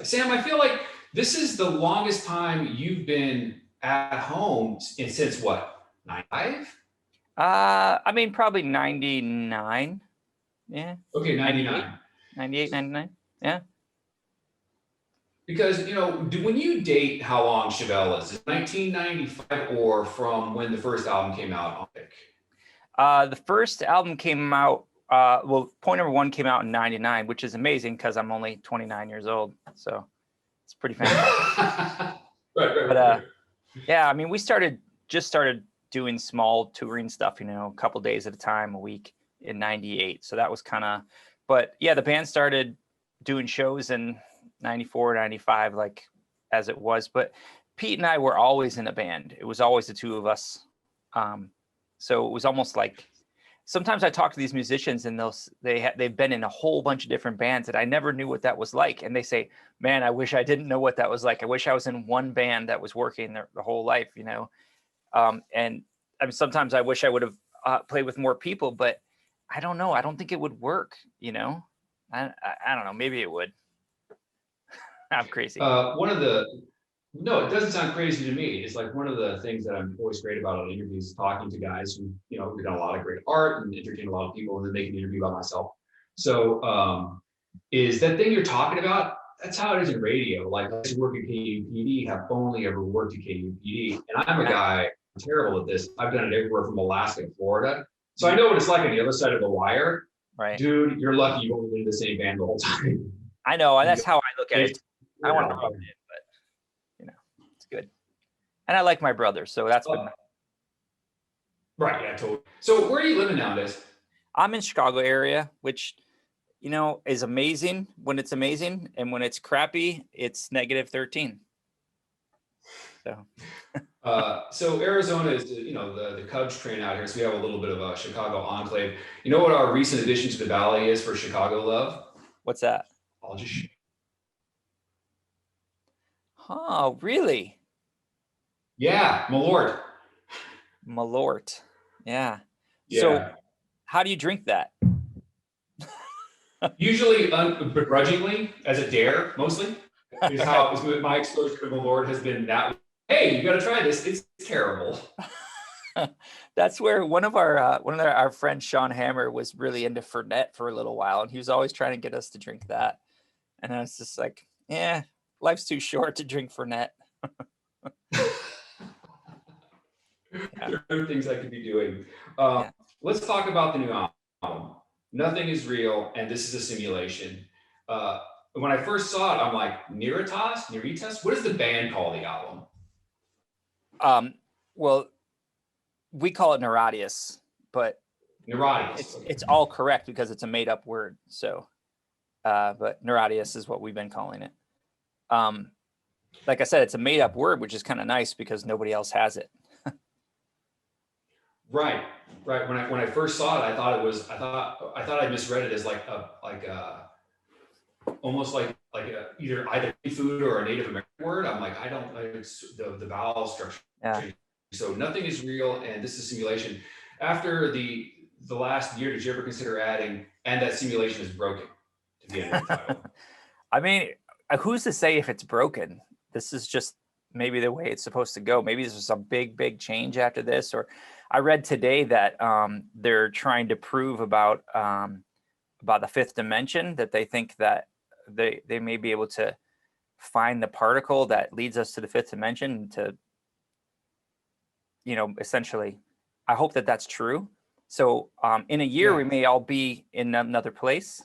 Sam, I feel like this is the longest time you've been at home since what, 95? I mean, probably 99. Yeah. Okay, 98, 99. 98, 99. Yeah. Because, when you date how long Chevelle is 1995 or from when the first album came out on Pick? The first album came out, Point Number One came out in 99, which is amazing because I'm only 29 years old. So it's pretty fantastic. Right. Yeah, I mean, we started doing small touring stuff, a couple days at a time, a week in 98. So that was but yeah, the band started doing shows in 94, 95, like as it was. But Pete and I were always in a band. It was always the two of us. So it was almost like, sometimes I talk to these musicians and they've been in a whole bunch of different bands that I never knew what that was like. And they say, man, I wish I didn't know what that was like. I wish I was in one band that was working the whole life, And I mean, sometimes I wish I would have played with more people, but I don't know. I don't think it would work, I don't know. Maybe it would. I'm crazy. No, it doesn't sound crazy to me. It's like one of the things that I'm always great about on interviews is talking to guys who, who've done a lot of great art and entertain a lot of people and then make an interview about myself. So is that thing you're talking about, that's how it is in radio. Like I used to work at KUPD, have only ever worked at KUPD. And I'm a guy, I'm terrible at this. I've done it everywhere from Alaska to Florida. So I know what it's like on the other side of the wire. Right. Dude, you're lucky you've only been in the same band the whole time. I know, and that's how I look at it. I want to rub it in, but it's good. And I like my brother, so that's been nice. Right, yeah, totally. So where are you living nowadays? I'm in Chicago area, which is amazing when it's amazing, and when it's crappy, it's -13. So so Arizona is the Cubs train out here, so we have a little bit of a Chicago enclave. You know what our recent addition to the Valley is for Chicago love? What's that? I'll just Oh, really? Yeah, Malort. Malort. Yeah. Yeah. So how do you drink that? Usually begrudgingly, as a dare, mostly. Is how my exposure to Malort has been that. Hey, you got to try this. It's terrible. That's where one of our friends, Sean Hammer, was really into Fernet for a little while, and he was always trying to get us to drink that. And I was just like, yeah, life's too short to drink Fernet. There are things I could be doing. Let's talk about the new album. Nothing is real, and this is a simulation. When I first saw it, I'm like, Niratias? What does the band call the album? Well, we call it Niratias, but Niratias. It's all correct because it's a made-up word. So, but Niratias is what we've been calling it. Like I said, it's a made-up word, which is kind of nice because nobody else has it. Right. When I first saw it, I thought I misread it as almost like either food or a Native American word. I'm like, I don't like the vowel structure. Yeah. So nothing is real, and this is simulation. After the last year, did you ever consider adding "and that simulation is broken" to the end of the title? I mean, who's to say if it's broken? This is just maybe the way it's supposed to go. Maybe there's some big change after this. Or I read today that they're trying to prove about the fifth dimension, that they think that they may be able to find the particle that leads us to the fifth dimension to, essentially, I hope that that's true. So in a year, we may all be in another place,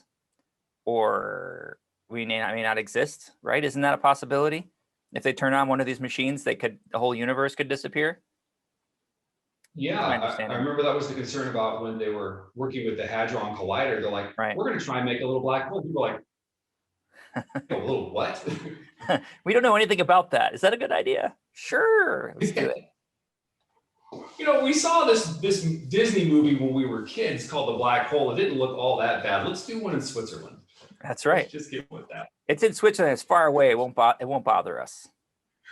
or we may not exist, right? Isn't that a possibility? If they turn on one of these machines, the whole universe could disappear. Yeah, I remember that was the concern about when they were working with the Hadron Collider. They're like, we're going to try and make a little black hole. People are like, a little what? We don't know anything about that. Is that a good idea? Sure, let's do it. We saw this Disney movie when we were kids called The Black Hole. It didn't look all that bad. Let's do one in Switzerland. That's right. Let's just get with that. It's in Switzerland. It's far away. It won't bother us.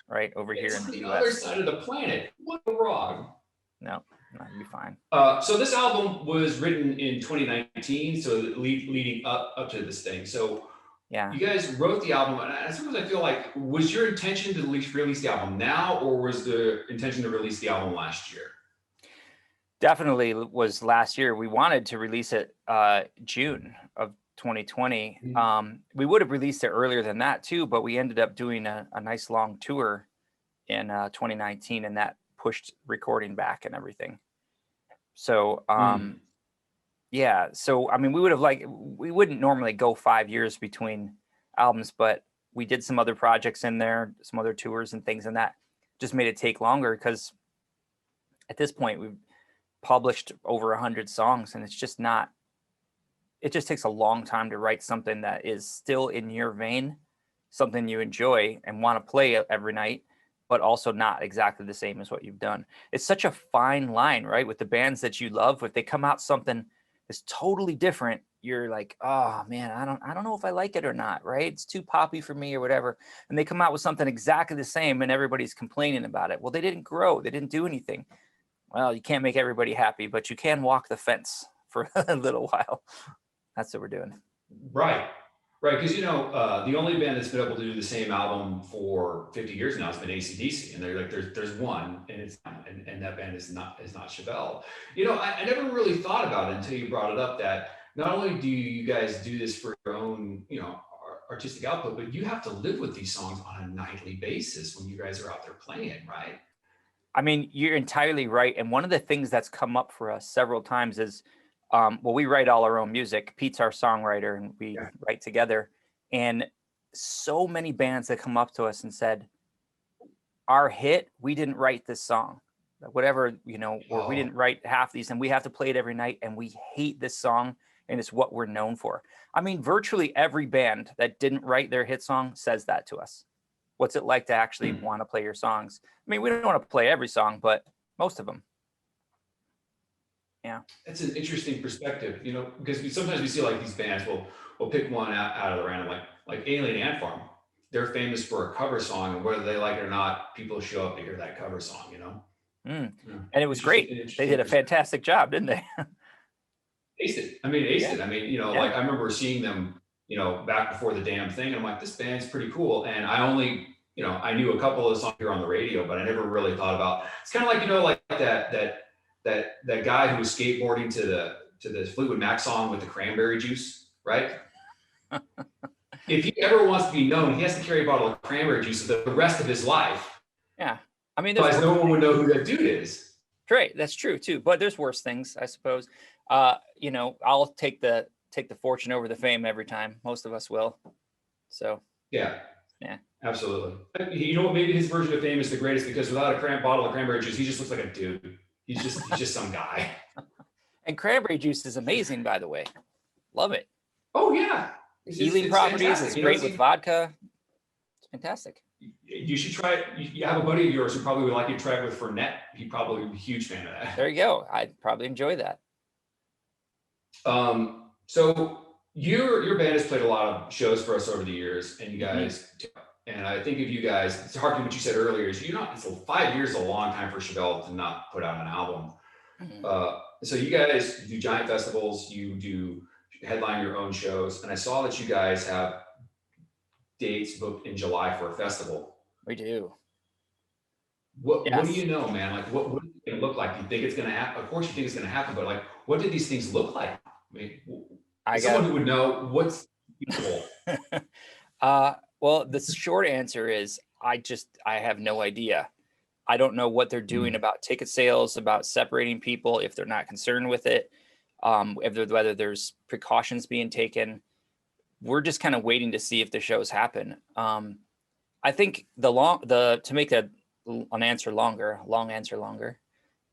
Right over here in the US. Other side of the planet. What's wrong? No, it'll be fine. So this album was written in 2019, so leading up to this thing. So Yeah. You guys wrote the album, and I suppose I feel like, was your intention to release the album now, or was the intention to release the album last year? Definitely was last year. We wanted to release it June of 2020. We would have released it earlier than that too, but we ended up doing a nice long tour in 2019, and that pushed recording back and everything. So yeah, so I mean, we wouldn't normally go 5 years between albums, but we did some other projects in there, some other tours and things, and that just made it take longer because at this point we've published over 100 songs, and it's just not, it just takes a long time to write something that is still in your vein, something you enjoy and want to play every night, but also not exactly the same as what you've done. It's such a fine line, right? With the bands that you love, if they come out something that's totally different, you're like, oh man, I don't know if I like it or not, right? It's too poppy for me or whatever. And they come out with something exactly the same and everybody's complaining about it. Well, they didn't grow, they didn't do anything. Well, you can't make everybody happy, but you can walk the fence for a little while. That's what we're doing. Right. Right, because the only band that's been able to do the same album for 50 years now has been AC/DC, and they're like, there's one, and it's and that band is not Chevelle. I never really thought about it until you brought it up that not only do you guys do this for your own artistic output, but you have to live with these songs on a nightly basis when you guys are out there playing, right? I mean, you're entirely right. And one of the things that's come up for us several times is, well, we write all our own music. Pete's our songwriter, and we write together. And so many bands that come up to us and said, our hit, we didn't write this song, whatever, or we didn't write half these, and we have to play it every night, and we hate this song, and it's what we're known for. I mean, virtually every band that didn't write their hit song says that to us. What's it like to actually want to play your songs? I mean, we don't want to play every song, but most of them. Yeah. That's an interesting perspective, because sometimes we see like these bands will pick one out of the random, like Alien Ant Farm. They're famous for a cover song, and whether they like it or not, people show up to hear that cover song, And it was great. They did a fantastic job, didn't they? Aced it. I mean, like I remember seeing them, back before the damn thing. And I'm like, this band's pretty cool. And I only, I knew a couple of songs here on the radio, but I never really thought about. It's kind of like, like that guy who was skateboarding to the Fleetwood Mac song with the cranberry juice, right? If he ever wants to be known, he has to carry a bottle of cranberry juice for the rest of his life. Yeah. I mean, otherwise no one would know who that dude is. Great. That's true too. But there's worse things, I suppose. I'll take the fortune over the fame every time. Most of us will. So yeah, absolutely. You know what? Maybe his version of fame is the greatest because without a bottle of cranberry juice, he just looks like a dude. He's just some guy. And cranberry juice is amazing, by the way. Love it. Oh yeah. Healing properties. Fantastic. It's great with vodka. It's fantastic. You should try it. You have a buddy of yours who probably would like you to try it with Fernet. He'd probably be a huge fan of that. There you go. I'd probably enjoy that. So your band has played a lot of shows for us over the years, and you guys, and I think of you guys, it's hard to what you said earlier is, it's 5 years is a long time for Chevelle to not put out an album. So you guys do giant festivals, you do headline your own shows, and I saw that you guys have dates booked in July for a festival. We do. What do you know, man? Like, what is it going to look like? Do you think it's going to happen? Of course you think it's going to happen, but like, what did these things look like? I mean, someone who would know what's beautiful. Well, the short answer is I have no idea. I don't know what they're doing about ticket sales, about separating people if they're not concerned with it, whether there's precautions being taken. We're just kind of waiting to see if the shows happen. I think to make a long answer longer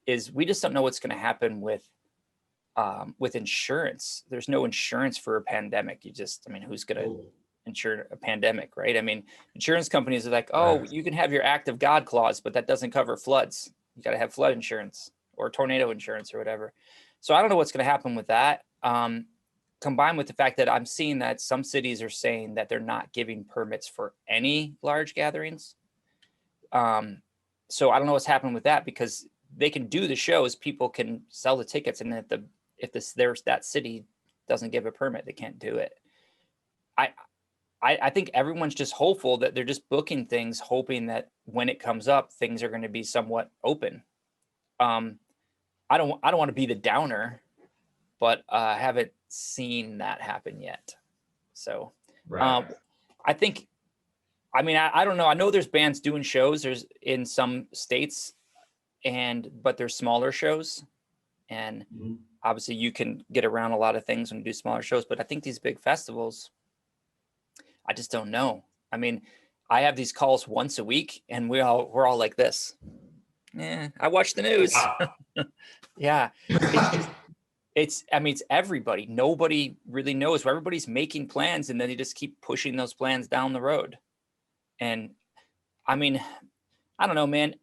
is we just don't know what's going to happen with insurance. There's no insurance for a pandemic. Who's going to insure a pandemic, right? I mean, insurance companies are like, you can have your act of God clause, but that doesn't cover floods. You got to have flood insurance or tornado insurance or whatever. So I don't know what's going to happen with that. Combined with the fact that I'm seeing that some cities are saying that they're not giving permits for any large gatherings. So I don't know what's happening with that because they can do the shows, people can sell the tickets, and if that city doesn't give a permit, they can't do it. I think everyone's just hopeful that they're just booking things, hoping that when it comes up, things are going to be somewhat open. Um, I don't want to be the downer, but I haven't seen that happen yet. So Right. um, I think, I mean, I don't know. I know there's bands doing shows. There's in some states, but there's smaller shows, and Mhm. obviously you can get around a lot of things when you do smaller shows. But I think these big festivals, I just don't know. I mean, I have these calls once a week, and we're all like this. Yeah, I watch the news. Wow. Yeah, it's just I mean, it's everybody. Nobody really knows. Everybody's making plans, and then they just keep pushing those plans down the road. And I mean, I don't know, man.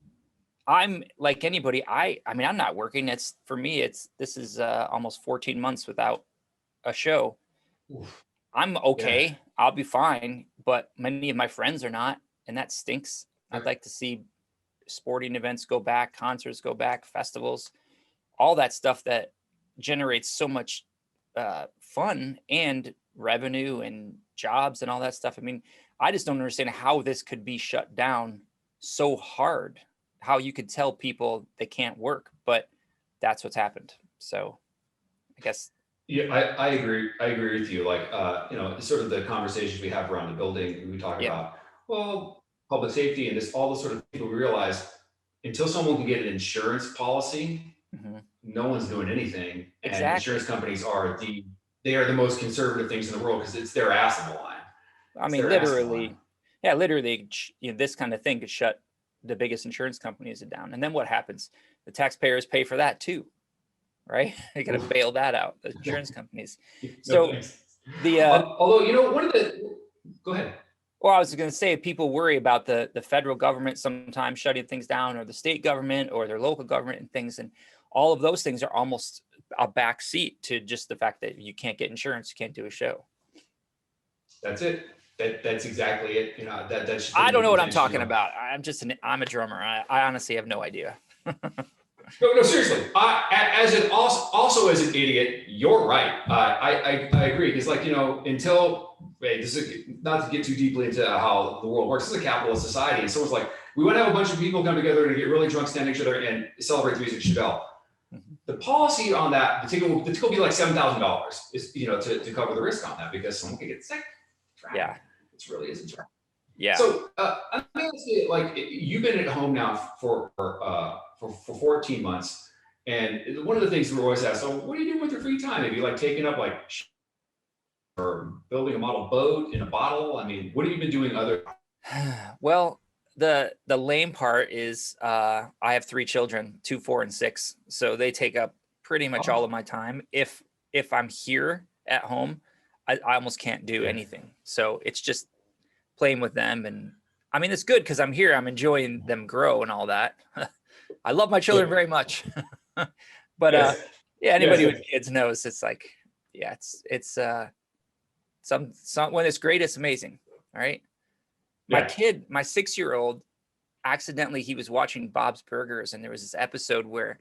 I'm like anybody. I mean, I'm not working. It's for me. This is almost 14 months without a show. Oof. I'm Yeah. okay. I'll be fine. But many of my friends are not, and that stinks. I'd like to see sporting events go back, concerts go back, festivals, all that stuff that generates so much fun and revenue and jobs and all that stuff. I mean, I just don't understand how this could be shut down so hard, how you could tell people they can't work, but that's what's happened. So I guess. Yeah, I agree. I agree with you. Like, sort of the conversations we have around the building, we talk Yeah. about, well, public safety and this, all the sort of people we realize until someone can get an insurance policy, Mm-hmm. no one's doing anything. And insurance Exactly. companies they are the most conservative things in the world because it's their ass on the line. I It's mean, their ass on the line. literally, yeah, literally, this kind of thing could shut the biggest insurance companies down. And then what happens? The taxpayers pay for that too, right? They got to Oof. bail that out, the insurance companies. No So thanks. the, Although, go ahead. well, I was going to say, people worry about the federal government sometimes shutting things down, or the state government or their local government and things. And all of those things are almost a back seat to just the fact that you can't get insurance, you can't do a show. That's it. That's exactly it. That's just I the don't know what I'm contention. talking about. I'm a drummer. I honestly have no idea. No, seriously. Also as an idiot, you're right. I agree. Because until this is not to get too deeply into how the world works. This is a capitalist society, and someone's like, we want to have a bunch of people come together and get really drunk, stand next to each other, and celebrate the music of Chevelle. Mhm. The policy on that, the ticket will be like $7,000. Is to cover the risk on that because someone could get sick. Yeah. It really isn't. Yeah. So I'm gonna say, like, you've been at home now for 14 months, and one of the things we're always asked, so what are you doing with your free time? Have you like taken up like or building a model boat in a bottle? I mean, what have you been doing other? Well, the lame part is I have 3 children, 2, 4, and 6, so they take up pretty much all of my time. If I'm here at home, I almost can't do anything. So it's just playing with them, and I mean, it's good because I'm here. I'm enjoying them grow and all that. I love my children very much. But Yes. yeah, anybody Yes. with kids knows it's like, yeah, it's some when it's great, it's amazing. All right. My Yeah. kid, my 6-year-old, accidentally, he was watching Bob's Burgers, and there was this episode where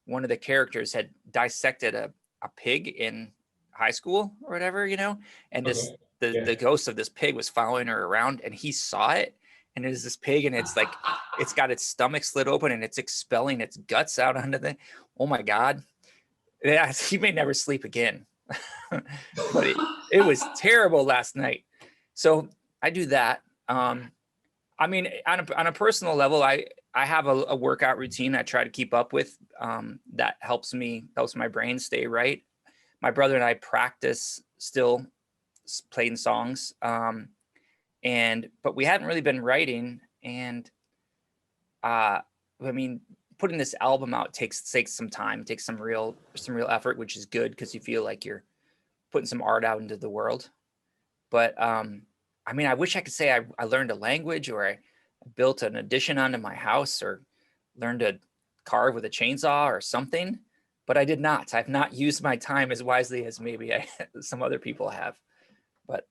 one of the characters had dissected a pig in high school or whatever, and Okay. the ghost of this pig was following her around, and he saw it, and it was this pig, and it's like it's got its stomach slit open and it's expelling its guts out onto the, oh my God. Yeah, he may never sleep again. But it was terrible last night. So I do that. I mean, on a personal level, I have a workout routine I try to keep up with, that helps my brain stay right. My brother and I practice still playing songs, but we hadn't really been writing, and I mean, putting this album out takes some time, takes some real effort, which is good because you feel like you're putting some art out into the world. But I mean, I wish I could say I learned a language, or I built an addition onto my house, or learned to carve with a chainsaw or something, but I did not. I've not used my time as wisely as maybe some other people have. But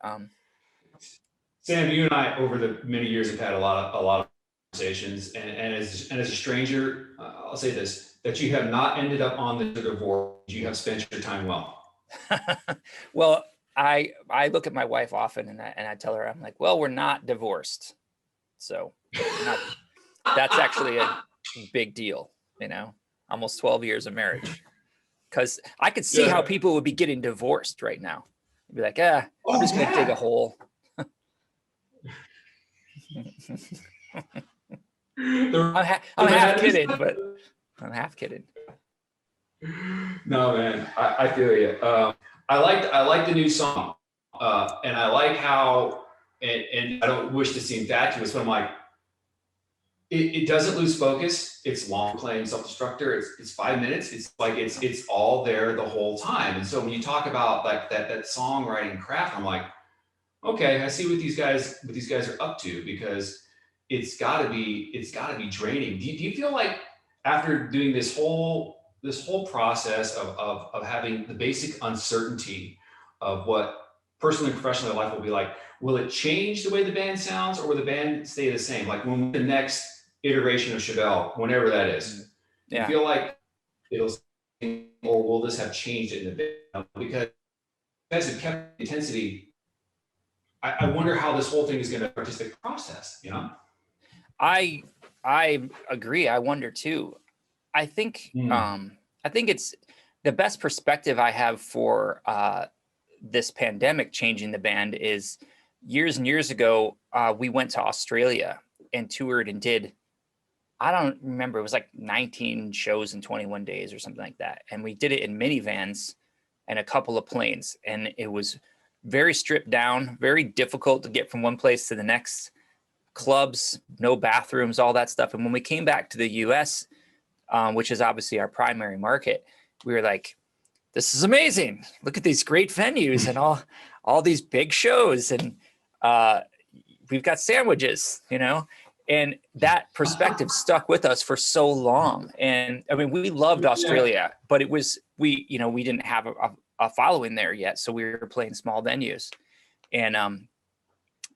Sam, you and I over the many years have had a lot of conversations, and as a stranger, I'll say this: that you have not ended up on the divorce. You have spent your time well. Well, I look at my wife often and I tell her, I'm like, well, we're not divorced. So not, that's actually a big deal, almost 12 years of marriage. Because I could see how people would be getting divorced right now. Be like, I'm just going to dig a hole. I'm half kidding, but I'm half kidding. No, man, I feel you. I like the new song, and I like how, and I don't wish to seem fatuous, but I'm like, it doesn't lose focus. It's long playing self-destructor. It's 5 minutes. It's like it's all there the whole time. And so when you talk about like that songwriting craft, I'm like, okay, I see what these guys are up to, because it's gotta be draining. Do you feel like after doing this whole process of having the basic uncertainty of what personally and professionally life will be like, will it change the way the band sounds, or will the band stay the same? Like when the next iteration of Chevelle, whenever that is, you feel like it'll, or will this have changed it in the band? Because you guys have kept the intensity. I wonder how this whole thing is going to artistic process, I agree. I wonder too. I think it's the best perspective I have for this pandemic changing the band is years and years ago, we went to Australia and toured and did, I don't remember, it was like 19 shows in 21 days or something like that. And we did it in minivans and a couple of planes. And it was very stripped down, very difficult to get from one place to the next. Clubs, no bathrooms, all that stuff. And when we came back to the US, which is obviously our primary market, we were like, this is amazing. Look at these great venues and all these big shows. And we've got sandwiches, and that perspective stuck with us for so long. And I mean, we loved Australia, but it was, we didn't have a following there yet. So we were playing small venues. And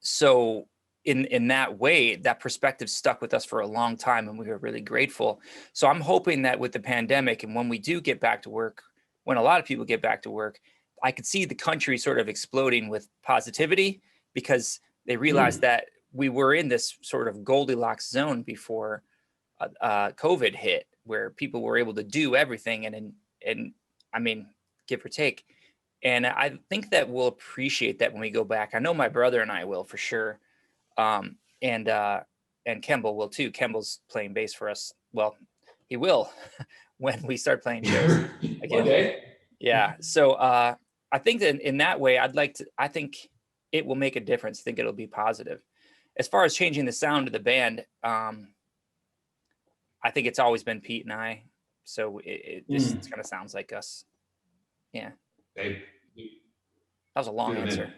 so in that way, that perspective stuck with us for a long time, and we were really grateful. So I'm hoping that with the pandemic, and when we do get back to work, when a lot of people get back to work, I could see the country sort of exploding with positivity, because they realized that we were in this sort of Goldilocks zone before COVID hit, where people were able to do everything and I mean, give or take. And I think that we'll appreciate that when we go back. I know my brother and I will, for sure. And Kemble will too. Kemble's playing bass for us. Well, he will when we start playing shows again. Okay. Yeah. So I think that in that way, I think it will make a difference. I think it'll be positive. As far as changing the sound of the band, I think it's always been Pete and I. So this kind of sounds like us. Yeah. Hey, that was a long answer.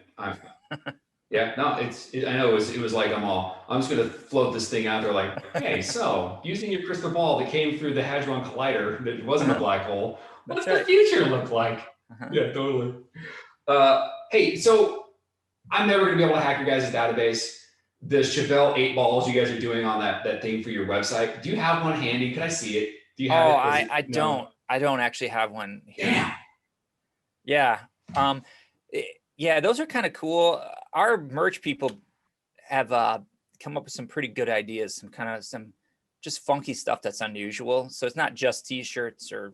Yeah, no, I know it was like I'm just gonna float this thing out there like, hey, so using your crystal ball that came through the Hadron Collider that wasn't a black hole, what's the future look like? Yeah, totally. Hey, so I'm never gonna be able to hack your guys' database. The Chevelle 8 balls you guys are doing on that thing for your website. Do you have one handy? Can I see it? Do you have it? I don't. I don't actually have one here. Damn. Yeah. Yeah, those are kind of cool. Our merch people have come up with some pretty good ideas, some just funky stuff that's unusual. So it's not just t-shirts or,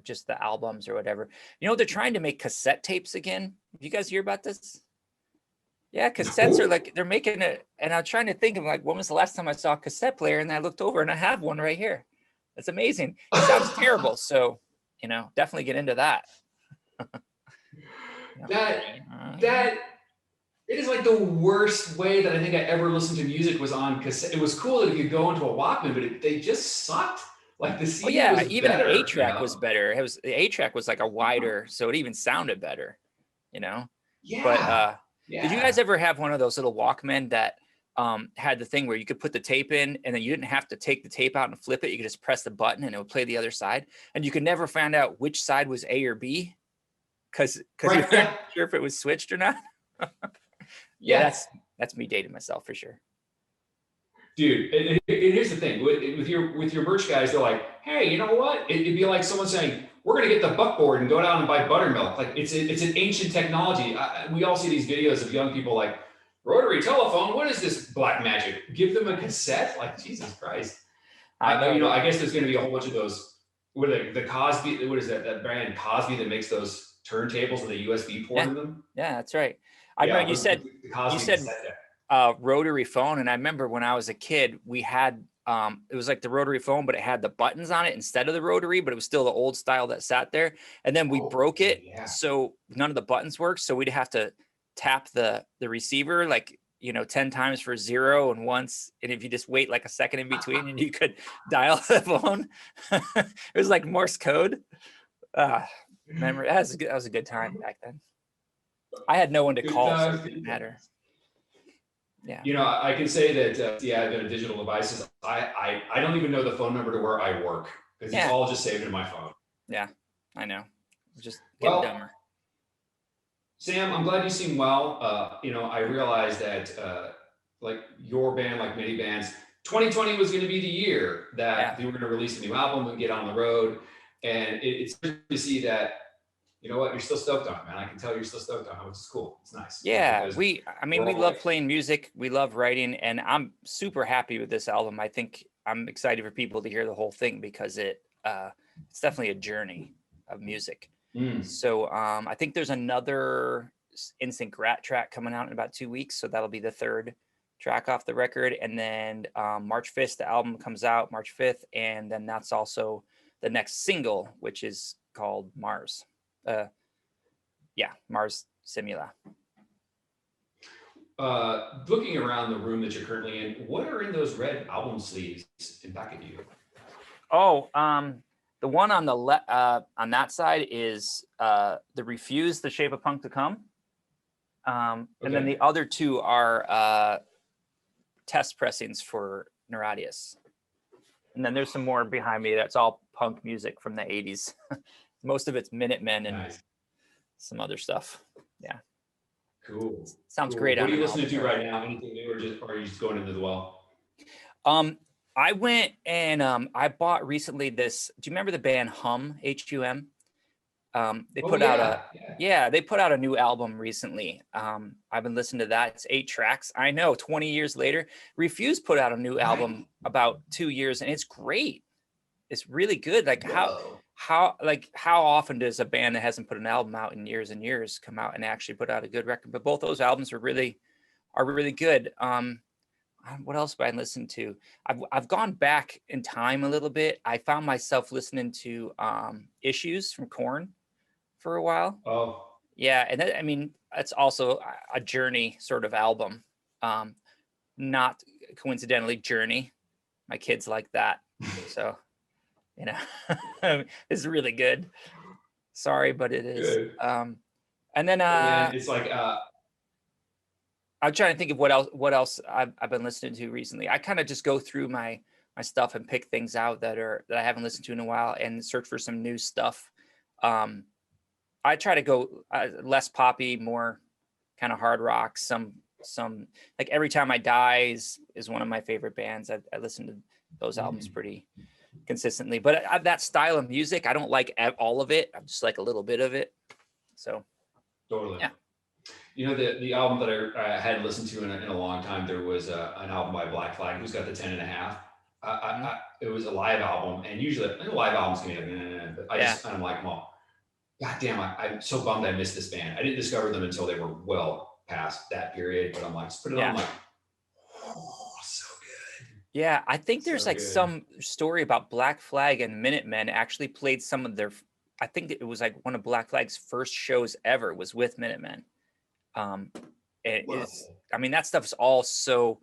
just the albums or whatever. They're trying to make cassette tapes again. Have you guys hear about this? Yeah, cassettes are like, they're making it. And I'm trying to think of like, when was the last time I saw a cassette player? And I looked over and I have one right here. That's amazing. It sounds terrible. So, definitely get into that. That it is like the worst way that I think I ever listened to music was on cassette. It was cool that you could go into a Walkman, but they just sucked. Like the CD was even better, an 8-track was better. The 8-track was like a wider, so it even sounded better, Yeah. But did you guys ever have one of those little Walkmen that had the thing where you could put the tape in and then you didn't have to take the tape out and flip it? You could just press the button and it would play the other side, and you could never find out which side was A or B because you weren't sure if it was switched or not. Yeah, that's me dating myself for sure. Dude, and here's the thing with your merch guys, they're like, hey, you know what? It'd be like someone saying, we're going to get the buckboard and go down and buy buttermilk. Like it's an ancient technology. We all see these videos of young people like, rotary telephone, what is this black magic? Give them a cassette? Like, Jesus Christ. I guess there's going to be a whole bunch of those. What are they, the Cosby, what is that brand Cosby that makes those turntables with a USB port in them? Yeah, that's right. I remember you said rotary phone, and I remember when I was a kid, we had it was like the rotary phone, but it had the buttons on it instead of the rotary, but it was still the old style that sat there. And then we broke it, so none of the buttons worked. So we'd have to tap the receiver like 10 times for 0 and once, and if you just wait like a second in between, and you could dial the phone. It was like Morse code. Memory. That was a good time back then. I had no one to call, so it didn't matter. Yeah. I can say that the advent of digital devices, I don't even know the phone number to where I work, because it's all just saved in my phone. Yeah, I know. Just getting dumber. Sam, I'm glad you seem well. I realized that like your band, like many bands, 2020 was going to be the year that they were going to release a new album and get on the road. And it's good to see that, you're still stoked on it, man. I can tell you're still stoked on it, which is cool. It's nice. Yeah, we love playing music. We love writing, and I'm super happy with this album. I think I'm excited for people to hear the whole thing, because it's definitely a journey of music. So I think there's another Instant Grat track coming out in about 2 weeks. So that'll be the third track off the record. And then March 5th, the album comes out March 5th. And then that's also the next single, which is called Mars. Mars Simula. Looking around the room that you're currently in, what are in those red album sleeves in back of you? The one on the on that side is the Refuse, The Shape of Punk to Come. And then the other two are test pressings for Niratias. And then there's some more behind me that's all punk music from the 80s. Most of it's Minutemen and some other stuff. Yeah. Cool. Sounds great. What are you listening to right now? Anything new, or are you just going into the well? I went and I bought recently this. Do you remember the band Hum, H-U-M? They put out they put out a new album recently. I've been listening to that. It's 8 tracks. I know, 20 years later. Refuse put out a new album about 2 years, and it's great. It's really good. Like how often does a band that hasn't put an album out in years and years come out and actually put out a good record? But both those albums are really good. What else have I listened to? I've gone back in time a little bit. I found myself listening to Issues from Korn for a while. Oh. Yeah, and that's also a Journey sort of album. Not coincidentally Journey. My kids like that. So, it's really good. Sorry, but it is. Good. And then it's like I'm trying to think of what else I've been listening to recently. I kind of just go through my stuff and pick things out that I haven't listened to in a while and search for some new stuff. I try to go less poppy, more kind of hard rock. Some like Every Time I Die is one of my favorite bands. I listen to those albums pretty consistently, but that style of music, I don't like all of it. I just like a little bit of it. So totally. Yeah. The album that I hadn't listened to in a long time, there was an album by Black Flag, who's got the 10.5. It was a live album, and usually live albums can be but I'm like, well, God damn, I'm so bummed I missed this band. I didn't discover them until they were well past that period, but I'm like, just put it on, I'm like, oh, so good. Yeah, I think there's some story about Black Flag and Minutemen actually played some of their, I think it was like one of Black Flag's first shows ever was with Minutemen. That stuff's all so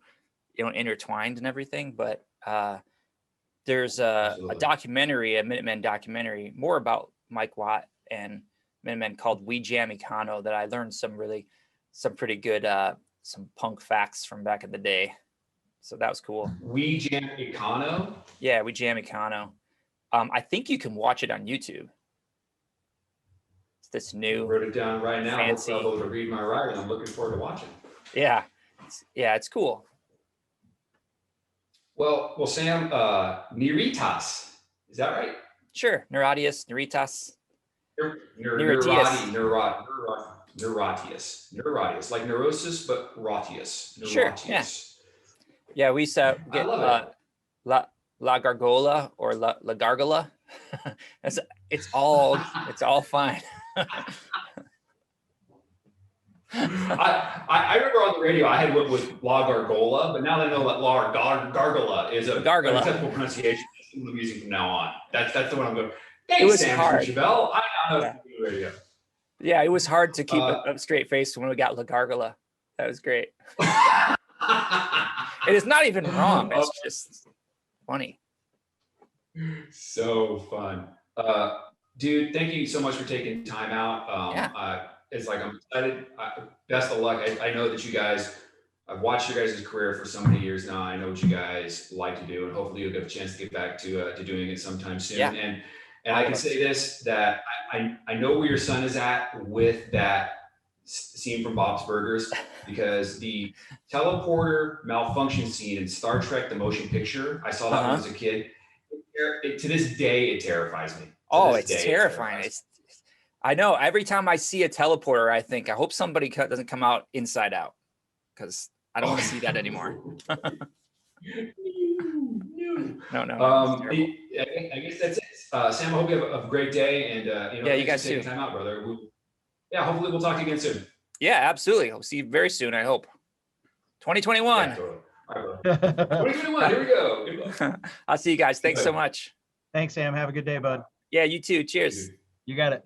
intertwined and everything, but there's a documentary, a Minutemen documentary, more about Mike Watt and Minutemen, called We Jam Econo, that I learned some pretty good some punk facts from back in the day. So that was cool. We Jam Econo? Yeah, We Jam Econo. I think you can watch it on YouTube. It's this new. I wrote it down right now. Fancy. I'll be able to read my writing. I'm looking forward to watching. Yeah, it's cool. Well, Sam, Niratias, is that right? Sure. Niratias, Niratias. Niratias, like neurosis, but Ratius. Sure. Yeah. Niratias. Yeah. We used to I get love it. La Gargola or La Gargola. It's all fine. I remember on the radio I had went with La Gargola, but now that I know that La Gargola is an acceptable pronunciation. That's what I'm using from now on. That's the one I'm going. Thanks, Sam from Chevelle. I now know the radio. Yeah, it was hard to keep a straight face when we got La Gargola. That was great. It is not even wrong. It's just funny. So fun. Dude, thank you so much for taking time out. It's like, I'm excited. Best of luck. I know that you guys, I've watched your guys' career for so many years now. I know what you guys like to do, and hopefully you'll get a chance to get back to doing it sometime soon. Yeah. And I can say this, that I know where your son is at with that scene from Bob's Burgers, because the teleporter malfunction scene in Star Trek: The Motion Picture, I saw that when I was a kid. To this day, it terrifies me. It's terrifying. I know. Every time I see a teleporter, I think, I hope somebody doesn't come out inside out, because I don't want to see that anymore. No. I guess that's it. Sam, I hope you have a great day, and you guys too. Time out, brother. Hopefully we'll talk again soon. Yeah, absolutely. I'll see you very soon, I hope. 2021. Yeah, totally. All right, 2021. Here we go. I'll see you guys. Thanks so much. Thanks, Sam. Have a good day, bud. Yeah, you too. Cheers. You got it.